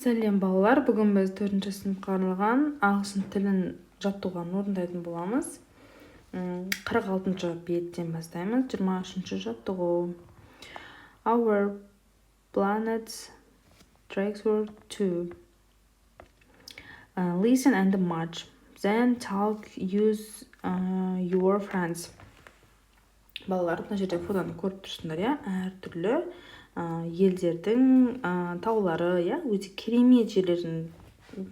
Сәлем балалар, бүгін біз 4-ші сыныпқа арналған ағылшын тілін жаттығуын орындайтын боламыз. 46-ші беттен бастаймыз. 23-ші жаттығу. Our planets trajectory 2. Listen and match. Then talk, use your friends. Балалар, мына жерде фотоны көріп тұрсыңдар, иә? Әртүрлі елдердің таулары, өте керемет жерлерін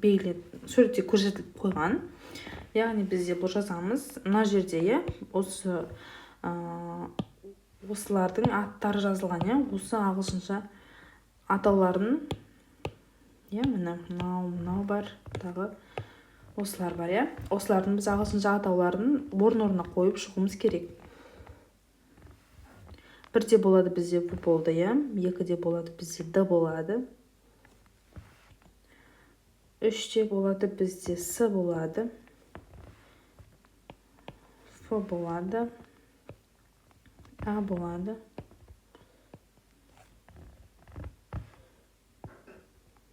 белгілеп суретте көрсетіліп қойған. Яғни бізде бұл жазамыз. Мына жерде, осылардың аттары жазылған, осы ағылшынша атауларын, мынау бар, тағы осылар бар, осылардың біз ағылшынша атауларын орын-орнына қойып шығуымыз керек. Бірде болады бізде в болды, екіде болады бізде д болады. Үште болады бізде с болады. Ф болады. А болады.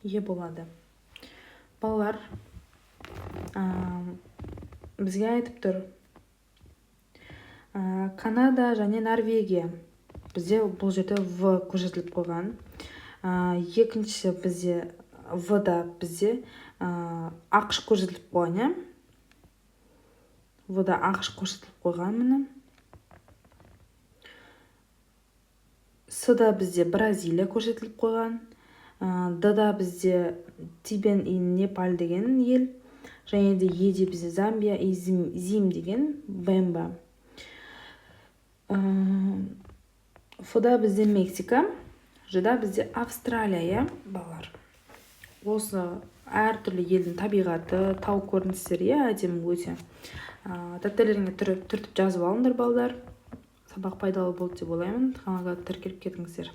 Е болады. Балалар бізге айтып тұр. Канада және Норвегия. Бізде бұл жерде В көрсетіліп қойған. Екінші бізде В-да бізде ақш көрсетіліп қойған, В-да ақш көрсетіліп қойған міне. С-да бізде Бразилия көрсетіліп қойған. Д-да бізде Тибен и Непал деген ел. Және де Е-де бізде Замбия и Зим деген Бемба. Ф-да бізде Мексика, Ж-да бізде Австралия, балалар. Осы әртүрлі елдің табиғаты, тау көріністері, әдемі өте. Дәптерлеріңе түртіп жазып алыңдар, балалар. Сабақ пайдалы болды деп ойлаймын. Каналға тіркеліп кетіңіздер.